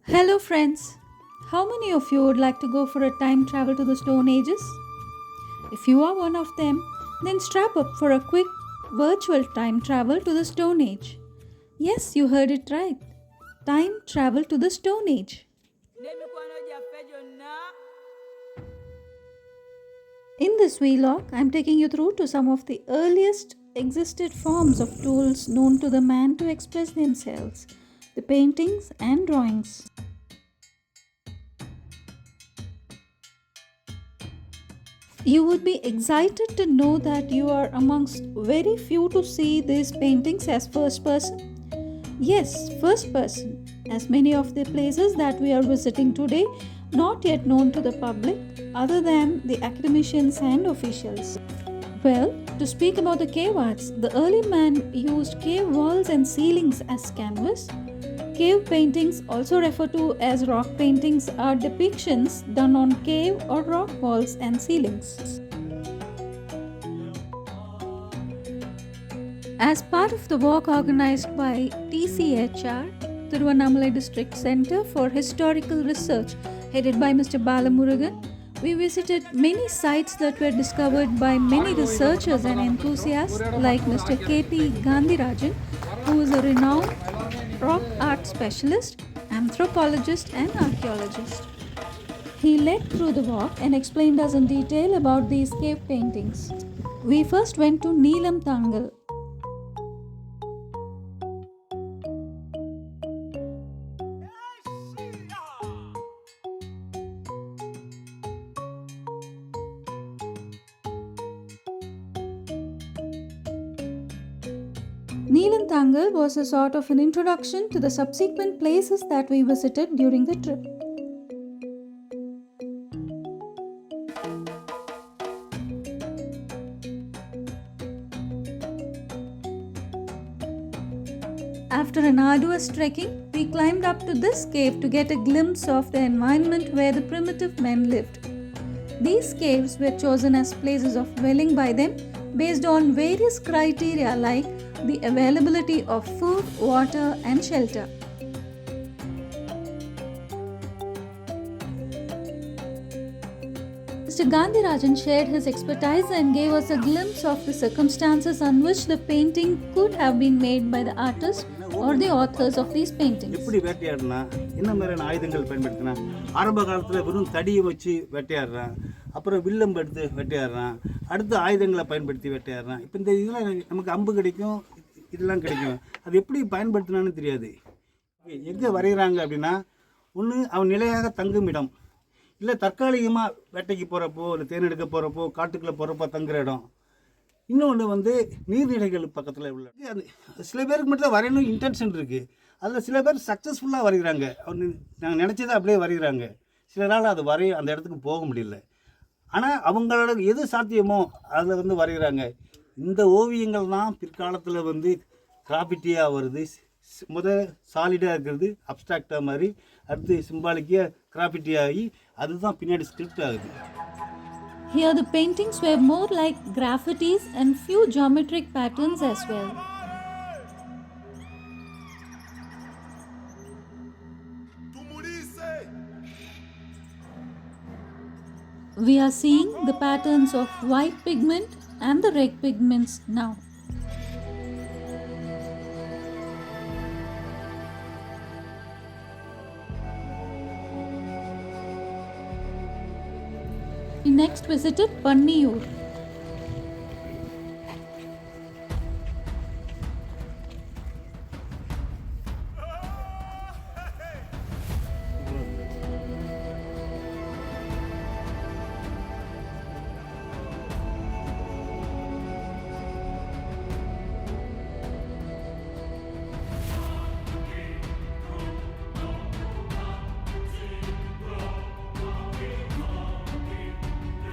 Hello, friends. How many of you would like to go for a time travel to the Stone Ages? If you are one of them, then strap up for a quick virtual time travel to the Stone Age. Yes, you heard it right. Time travel to the Stone Age. In this vlog, I am taking you through to some of the earliest existed forms of tools known to the man to express themselves, the paintings and drawings. You would be excited to know that you are amongst very few to see these paintings as first person. Yes, first person, as many of the places that we are visiting today not yet known to the public other than the academicians and officials. Well, to speak about the cave arts, the early man used cave walls and ceilings as canvas. Cave paintings, also referred to as rock paintings, are depictions done on cave or rock walls and ceilings. As part of the walk organized by TCHR, Tiruvannamalai District Center for Historical Research, headed by Mr. Balamurugan, we visited many sites that were discovered by many researchers and enthusiasts like Mr. K.T. Gandhirajan, who is a renowned rock art specialist, anthropologist and archaeologist. He led through the walk and explained us in detail about these cave paintings. We first went to Neelam Tangal. Neelam Tangal was a sort of an introduction to the subsequent places that we visited during the trip. After an arduous trekking, we climbed up to this cave to get a glimpse of the environment where the primitive men lived. These caves were chosen as places of dwelling by them based on various criteria like the availability of food, water, and shelter. Mr. Gandhirajan shared his expertise and gave us a glimpse of the circumstances on which the painting could have been made by the artist or the authors of these paintings. எப்படி வேட்டையாடுனா என்ன மாதிரியான ஆயுதங்கள் பயன்படுத்தினா ஆரம்ப காலத்தில் வெறும் தடியை வச்சு வேட்டையாடுறான், அப்புறம் வில்லம் எடுத்து வேட்டையாடுறான், அடுத்த ஆயுதங்களை பயன்படுத்தி வேட்டையாடுறான். இப்போ இந்த இதெல்லாம் நமக்கு அம்பு கிடைக்கும், இதெல்லாம் கிடைக்கும். அது எப்படி பயன்படுத்தினான்னு தெரியாது. எங்கே வரைகிறாங்க அப்படின்னா, ஒன்று அவன் நிலையாக தங்கும் இடம், இல்லை தற்காலிகமாக வேட்டைக்கு போகிறப்போ இல்லை தேனெடுக்க போகிறப்போ காட்டுக்குள்ளே போகிறப்போ தங்குற இடம். இன்னொன்று நீர்நிலைகள் பக்கத்தில் உள்ள அது சில பேருக்கு மட்டும் தான் வரையணும் இன்டென்ஷன் இருக்குது. அதில் சில பேர் சக்ஸஸ்ஃபுல்லாக வரைகிறாங்க, நாங்கள் நினச்சதை அப்படியே வரைகிறாங்க. சிலரால் அது அந்த இடத்துக்கு போக முடியல. ஆனால் அவங்களோட எது சாத்தியமோ அதில் வரைகிறாங்க. இந்த ஓவியங்கள் தான் பிற்காலத்தில் கிராஃபிட்டியாக வருது. சாலிடாக இருக்கிறது அப்ஸ்ட்ராக்டாக மாதிரி, அடுத்து சிம்பாலிக்காக கிராஃபிட்டி ஆகி அதுதான் பின்னாடி ஸ்கிரிப்ட் ஆகுது. Here the paintings were more like graffitis and few geometric patterns as well. We are seeing the patterns of white pigment and the red pigments now. We next visited Panniyur.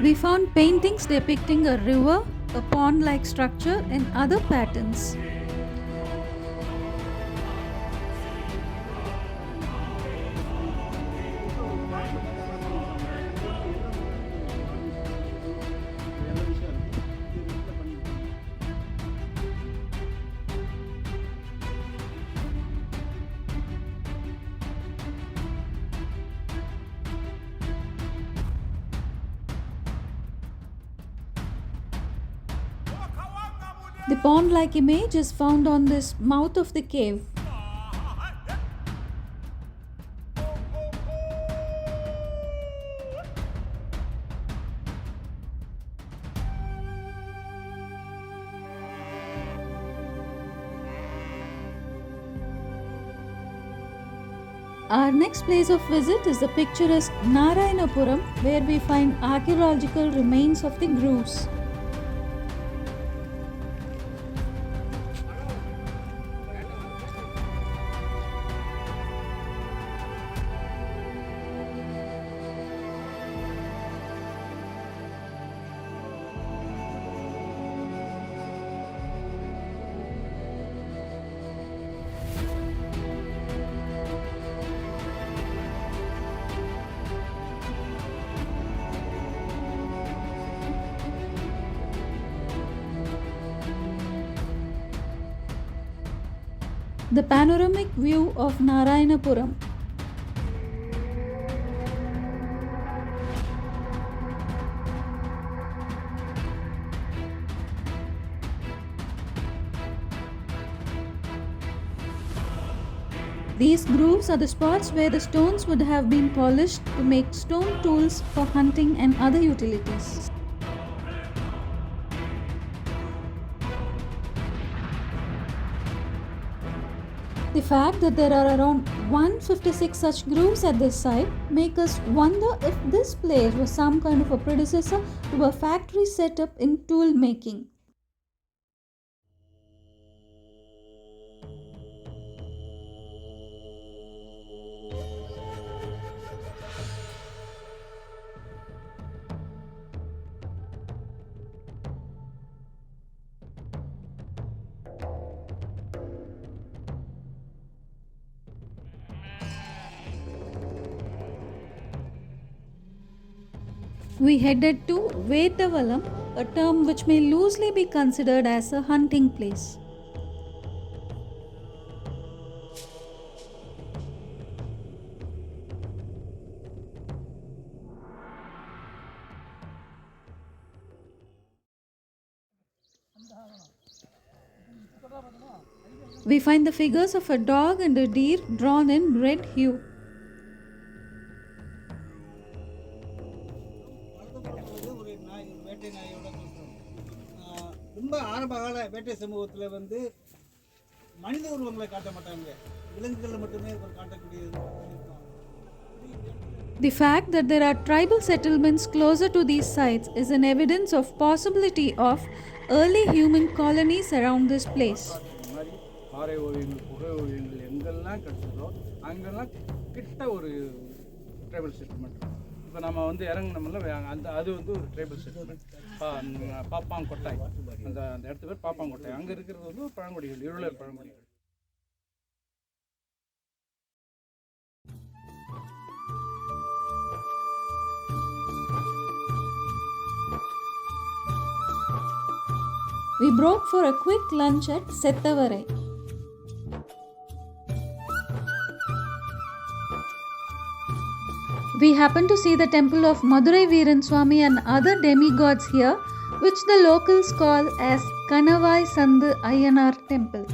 We found paintings depicting a river, a pond-like structure and other patterns. The pond-like image is found on this mouth of the cave. Our next place of visit is the picturesque Narayanapuram, where we find archaeological remains of the grooves. The panoramic view of Narayanapuram. These grooves are the spots where the stones would have been polished to make stone tools for hunting and other utilities. The fact that there are around 156 such grooves at this site make us wonder if this place was some kind of a predecessor to a factory set up in tool making. We headed to Vetavalam, a term which may loosely be considered as a hunting place. We find the figures of a dog and a deer drawn in red hue. வேட்டை நாயோட தோற்றம் ரொம்ப ஆரம்ப கால வேட்டை சமூகத்தில் வந்து மனித உருவங்களை காட்ட மாட்டாங்க, விலங்குகளை மட்டுமே காட்டக்கூடியது. The fact that there are tribal settlements closer to these sites is an evidence of possibility of early human colonies around this place. பாறை ஓவியங்கள், புகை ஓவியங்கள் எங்கெல்லாம் கிடச்சதோ அங்கெல்லாம் கிட்ட ஒரு ட்ரைபல் செட்டில்மெண்ட். இப்போ நம்ம வந்து இறங்கினோம்ல அது வந்து ஒரு ட்ரைபல் செட்டில்மெண்ட். பாப்பாங்கொட்டாய், அந்த இடத்து பேர் பாப்பாங்கொட்டாய். அங்கே இருக்கிறது வந்து பழங்குடிகள், Irular பழங்குடிகள். We broke for a quick lunch at Sethavarai. We happened to see the temple of Madurai Veeran Swami and other demigods here, which the locals call as Kanavai Sandu Ayyanar Temple.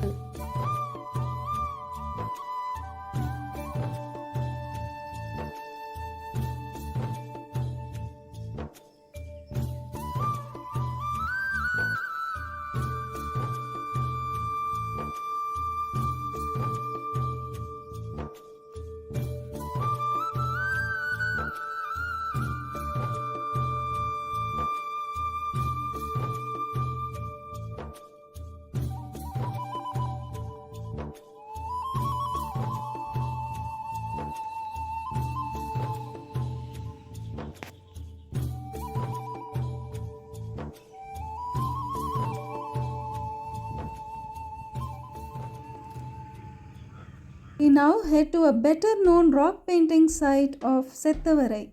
We now head to a better known rock painting site of Sethavarai.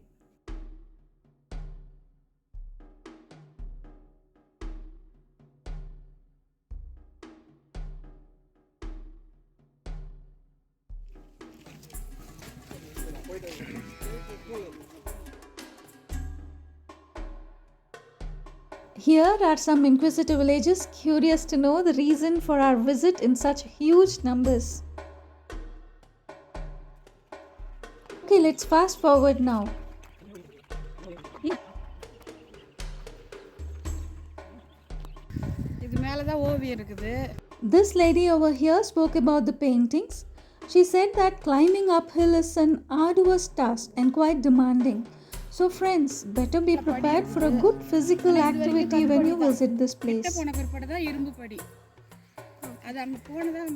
Here are some inquisitive villagers curious to know the reason for our visit in such huge numbers. Okay, let's fast forward now. இது மேலே தான் ஓவியம் இருக்குது. This lady over here spoke about the paintings. She said that climbing uphill is an arduous task and quite demanding. So friends, better be prepared for a good physical activity when you visit this place. போன பிற்பாடு தான் இரும்பு படி. அது அங்கே போனதான்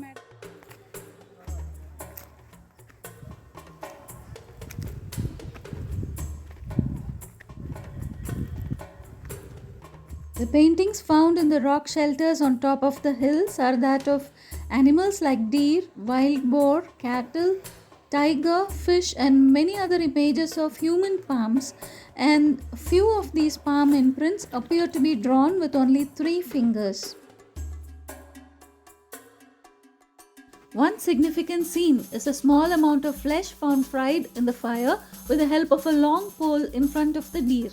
The paintings found in the rock shelters on top of the hills are that of animals like deer, wild boar, cattle, tiger, fish, and many other images of human palms, and few of these palm imprints appear to be drawn with only 3 fingers. One significant scene is a small amount of flesh found fried in the fire with the help of a long pole in front of the deer.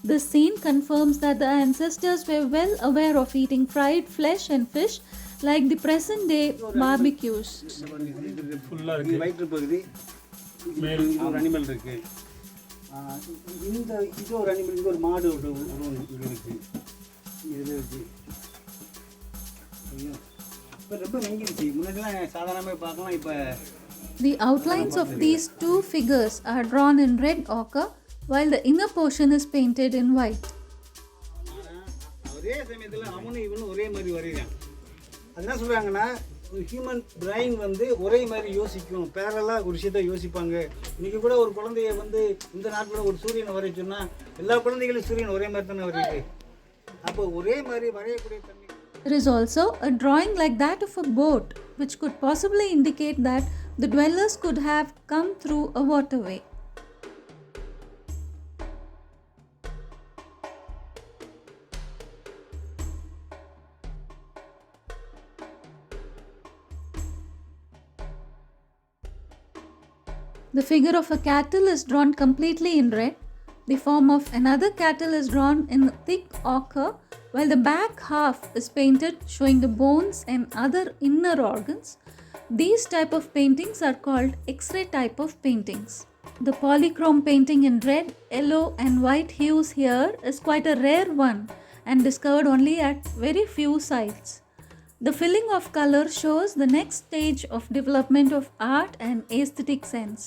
This scene confirms that the ancestors were well aware of eating fried flesh and fish like the present day barbecues. ஃபுல்லாக இருக்குது வயிற்று பகுதி ஒரு animal இருக்குது. இது ஒரு animal, இங்கே ஒரு மாடு உருவம் இங்கே இருக்குது, இதில் இருக்குது. இப்போ ரொம்ப வெங்கிருச்சு. முன்னாடிலாம் சாதாரணமாக பார்க்கலாம். இப்போ The outlines of these 2 figures are drawn in red ochre while the inner portion is painted in white. ஒரே சமயத்தில் அவனும் இவனும் ஒரே மாதிரி வரைகிறான். அது என்ன சொல்கிறாங்கன்னா, ஹியூமன் பிரைன் வந்து ஒரே மாதிரி யோசிக்கும், பேரலாக ஒரு விஷயத்தை யோசிப்பாங்க. இன்றைக்கி கூட ஒரு குழந்தைய வந்து இந்த நாட்டில் ஒரு சூரியனை வரைய சொன்னால் எல்லா குழந்தைகளும் சூரியன் ஒரே மாதிரி தானே வரையுது. அப்போ ஒரே மாதிரி வரையக்கூடிய தன்மை. There is also a drawing like that of a boat, which could possibly indicate that the dwellers could have come through a waterway. The figure of a cattle is drawn completely in red. The form of another cattle is drawn in thick ochre, while the back half is painted showing the bones and other inner organs. These type of paintings are called X-ray type of paintings. The polychrome painting in red, yellow and white hues here is quite a rare one and discovered only at very few sites. The filling of color shows the next stage of development of art and aesthetic sense.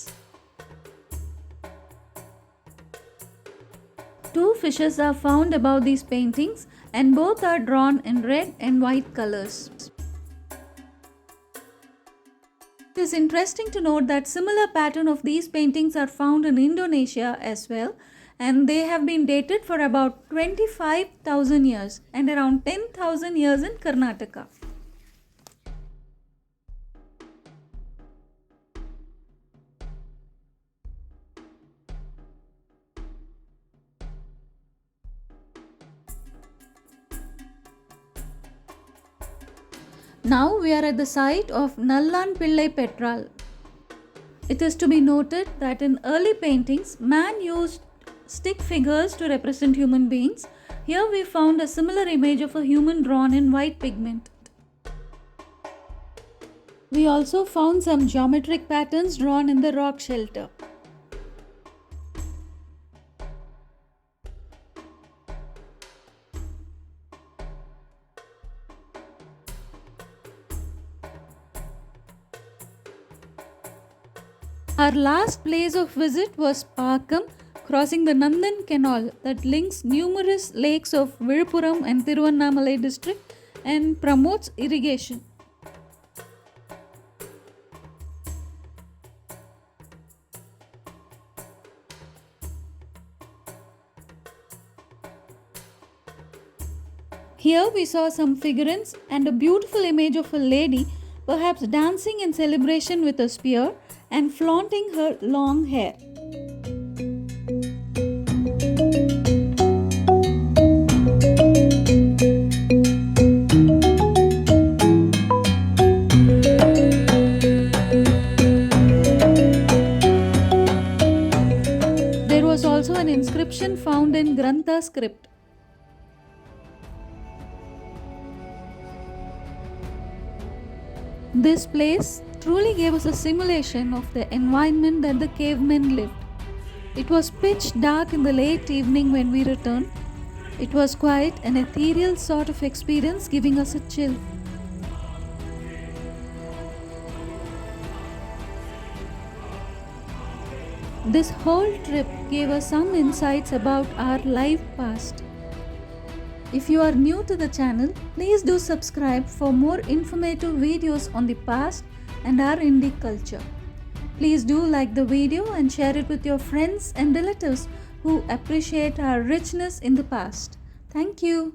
2 fishes are found above these paintings and both are drawn in red and white colors. It is interesting to note that similar pattern of these paintings are found in Indonesia as well, and they have been dated for about 25,000 years and around 10,000 years in Karnataka. Now we are at the site of Nallan Pillai Petral. It is to be noted that in early paintings, man used stick figures to represent human beings. Here we found a similar image of a human drawn in white pigment. We also found some geometric patterns drawn in the rock shelter. Our last place of visit was Pakam, crossing the Nandan Canal that links numerous lakes of Viluppuram and Tiruvannamalai district and promotes irrigation. Here we saw some figurines and a beautiful image of a lady, perhaps dancing in celebration with a spear and flaunting her long hair. There was also an inscription found in Grantha script. This place truly gave us a simulation of the environment that the cavemen lived. It was pitch dark in the late evening when we returned. It was quite an ethereal sort of experience, giving us a chill. This whole trip gave us some insights about our life past. If you are new to the channel, please do subscribe for more informative videos on the past and our Indic culture. Please do like the video and share it with your friends and relatives who appreciate our richness in the past. Thank you.